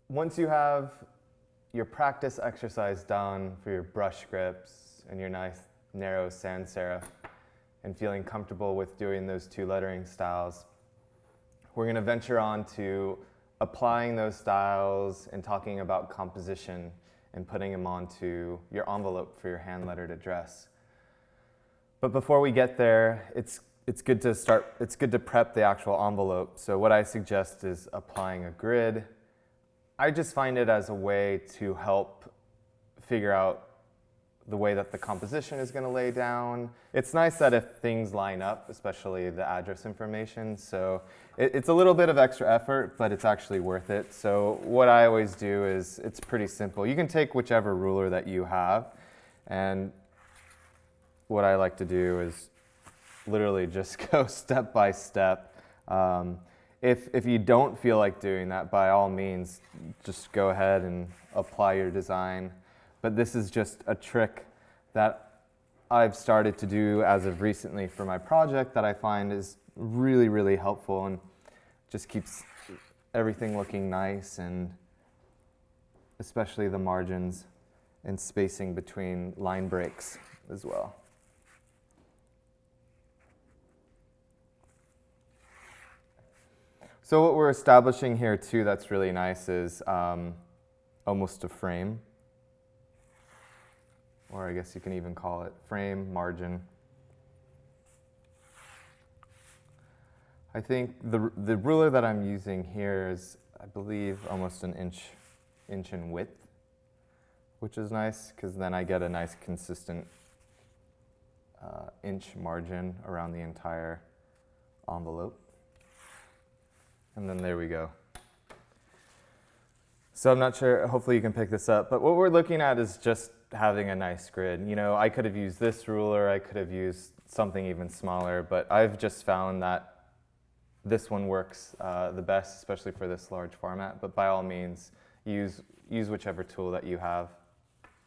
once you have your practice exercise done for your brush grips and your nice narrow sans serif and feeling comfortable with doing those two lettering styles, we're going to venture on to applying those styles and talking about composition and putting them onto your envelope for your hand-lettered address. But before we get there, it's good to prep the actual envelope. So what I suggest is applying a grid. I just find it as a way to help figure out the way that the composition is going to lay down. It's nice that if things line up, especially the address information, so it's a little bit of extra effort, but it's actually worth it. So what I always do is, it's pretty simple. You can take whichever ruler that you have, and what I like to do is literally just go step by step. If you don't feel like doing that, by all means, just go ahead and apply your design. But this is just a trick that I've started to do as of recently for my project that I find is really, really helpful and just keeps everything looking nice, and especially the margins and spacing between line breaks as well. So what we're establishing here too that's really nice is almost a frame. Or I guess you can even call it frame, margin. I think the ruler that I'm using here is, I believe, almost an inch in width, which is nice because then I get a nice consistent inch margin around the entire envelope. And then there we go. So I'm not sure, hopefully you can pick this up, but what we're looking at is just having a nice grid. You know, I could have used this ruler, I could have used something even smaller, but I've just found that this one works the best, especially for this large format. But by all means, use whichever tool that you have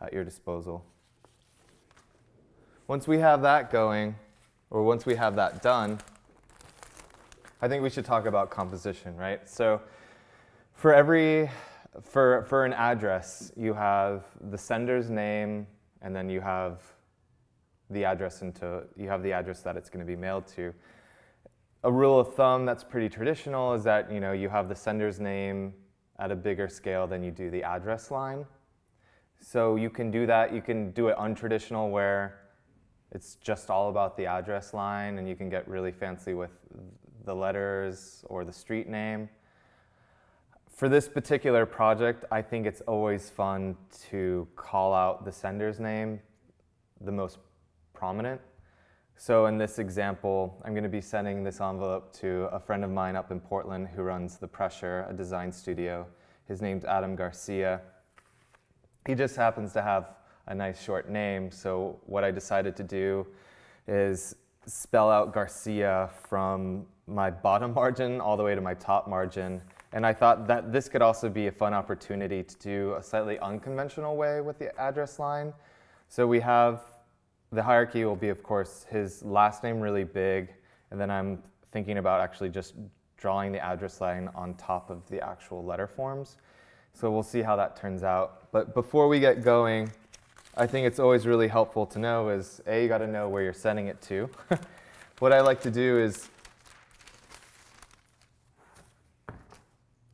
at your disposal. Once we have that going, or once we have that done, I think we should talk about composition, right? So for an address, you have the sender's name, and then you have the address that it's going to be mailed to. A rule of thumb that's pretty traditional is that you have the sender's name at a bigger scale than you do the address line. So you can do that. You can do it untraditional where it's just all about the address line, and you can get really fancy with the letters or the street name. For this particular project, I think it's always fun to call out the sender's name, the most prominent. So in this example, I'm going to be sending this envelope to a friend of mine up in Portland who runs The Pressure, a design studio. His name's Adam Garcia. He just happens to have a nice short name, so what I decided to do is spell out Garcia from my bottom margin all the way to my top margin. And I thought that this could also be a fun opportunity to do a slightly unconventional way with the address line. So we have, the hierarchy will be, of course, his last name really big, and then I'm thinking about actually just drawing the address line on top of the actual letter forms. So we'll see how that turns out. But before we get going, I think it's always really helpful to know is, you got to know where you're sending it to. What I like to do is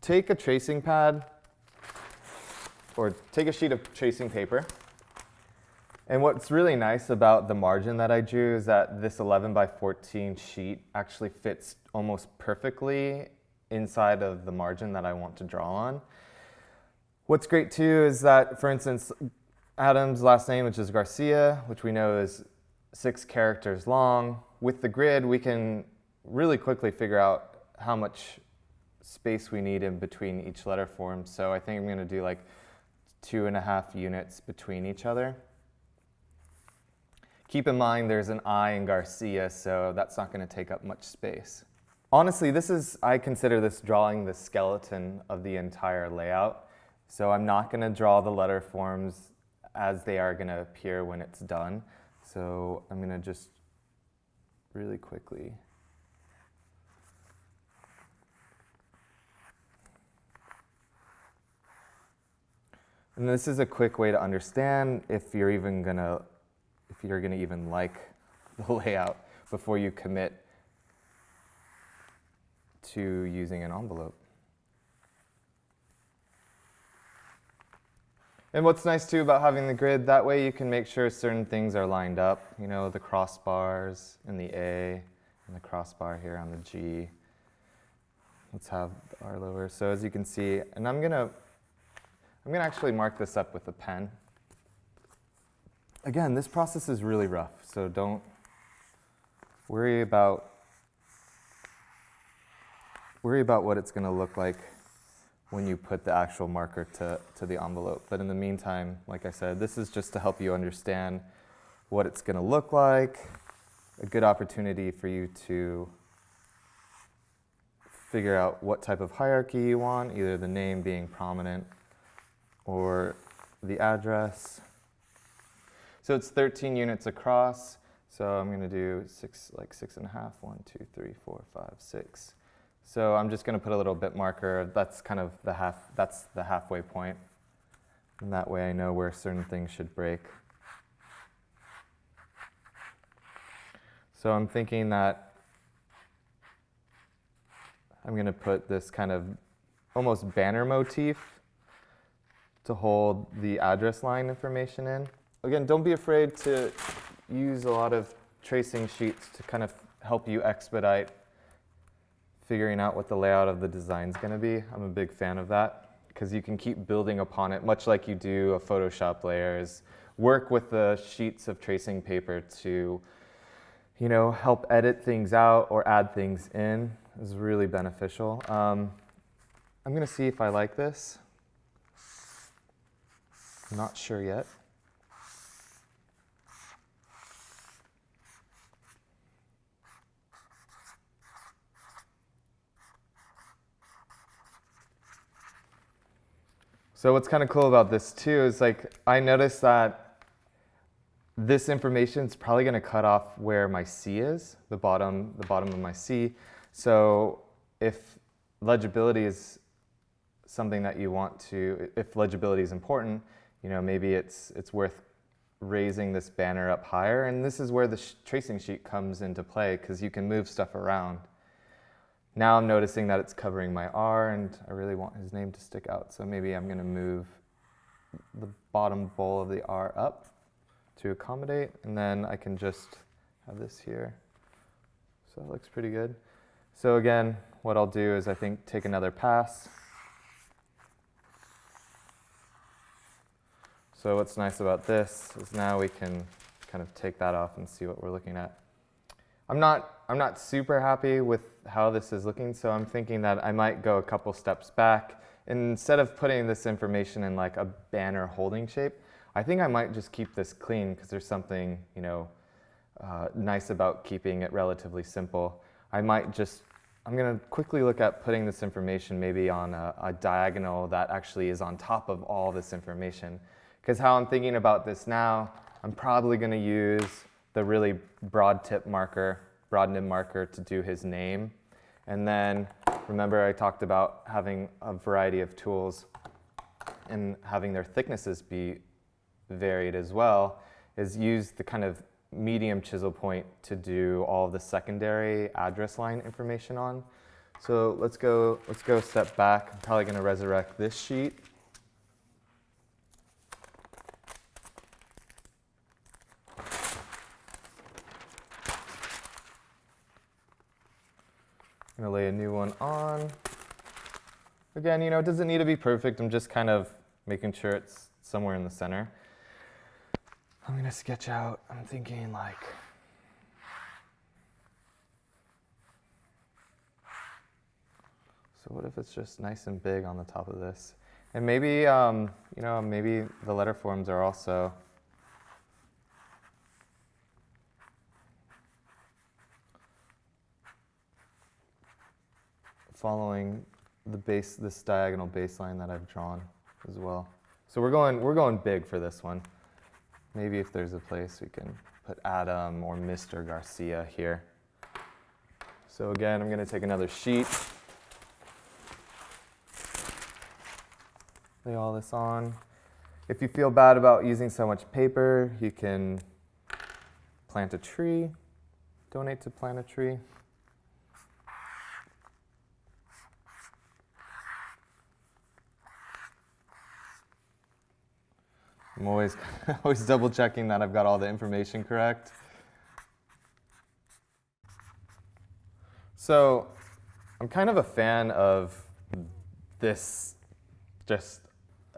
take a tracing pad or take a sheet of tracing paper. And what's really nice about the margin that I drew is that this 11 by 14 sheet actually fits almost perfectly inside of the margin that I want to draw on. What's great too is that, for instance, Adam's last name, which is Garcia, which we know is 6 characters long. With the grid, we can really quickly figure out how much space we need in between each letter form. So I think I'm going to do like 2.5 units between each other. Keep in mind there's an I in Garcia, so that's not going to take up much space. Honestly, I consider this drawing the skeleton of the entire layout. So I'm not going to draw the letter forms as they are going to appear when it's done. So I'm going to just really quickly And this is a quick way to understand if you're gonna even like the layout before you commit to using an envelope. And what's nice too about having the grid, that way you can make sure certain things are lined up. You know, the crossbars in the A and the crossbar here on the G. Let's have the R lower. So as you can see, and I'm gonna actually mark this up with a pen. Again, this process is really rough, so don't worry about what it's gonna look like when you put the actual marker to the envelope. But in the meantime, like I said, this is just to help you understand what it's gonna look like, a good opportunity for you to figure out what type of hierarchy you want, either the name being prominent or the address. So it's 13 units across. So I'm going to do 6.5. 1, 2, 3, 4, 5, 6. So I'm just going to put a little bit marker. That's kind of that's the halfway point. And that way I know where certain things should break. So I'm thinking that I'm going to put this kind of almost banner motif to hold the address line information in. Again, don't be afraid to use a lot of tracing sheets to kind of help you expedite figuring out what the layout of the design is going to be. I'm a big fan of that because you can keep building upon it, much like you do a Photoshop layers. Work with the sheets of tracing paper to, you know, help edit things out or add things in. Is really beneficial. I'm going to see if I like this. I'm not sure yet. So what's kind of cool about this too is like I noticed that this information is probably going to cut off where my C is, the bottom of my C. So if legibility is something that you want to, if legibility is important, you know, maybe it's worth raising this banner up higher. And this is where the tracing sheet comes into play because you can move stuff around. Now I'm noticing that it's covering my R and I really want his name to stick out. So maybe I'm going to move the bottom bowl of the R up to accommodate. And then I can just have this here. So it looks pretty good. So again, what I'll do is I think take another pass. So what's nice about this is now we can kind of take that off and see what we're looking at. I'm not super happy with how this is looking, so I'm thinking that I might go a couple steps back. Instead of putting this information in like a banner holding shape, I think I might just keep this clean because there's something, you know, nice about keeping it relatively simple. I'm going to quickly look at putting this information maybe on a diagonal that actually is on top of all this information. Because how I'm thinking about this now, I'm probably going to use the really broad nib marker to do his name. And then remember I talked about having a variety of tools and having their thicknesses be varied as well, is use the kind of medium chisel point to do all of the secondary address line information on. So let's go a step back. I'm probably going to resurrect this sheet. I'm going to lay a new one on. Again, you know, it doesn't need to be perfect. I'm just kind of making sure it's somewhere in the center. I'm going to sketch out, I'm thinking like, so what if it's just nice and big on the top of this? And maybe, you know, maybe the letter forms are also following this diagonal baseline that I've drawn as well. So we're going big for this one. Maybe if there's a place we can put Adam or Mr. Garcia here. So again, I'm going to take another sheet, lay all this on. If you feel bad about using so much paper, you can plant a tree, donate to plant a tree. I'm always double checking that I've got all the information correct. So I'm kind of a fan of this just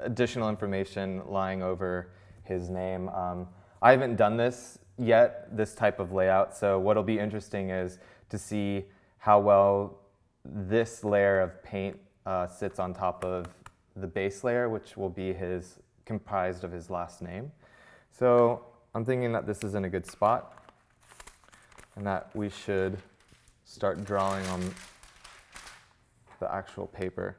additional information lying over his name. I haven't done this yet, this type of layout, so what'll be interesting is to see how well this layer of paint sits on top of the base layer, which will be comprised of his last name. So I'm thinking that this is in a good spot and that we should start drawing on the actual paper.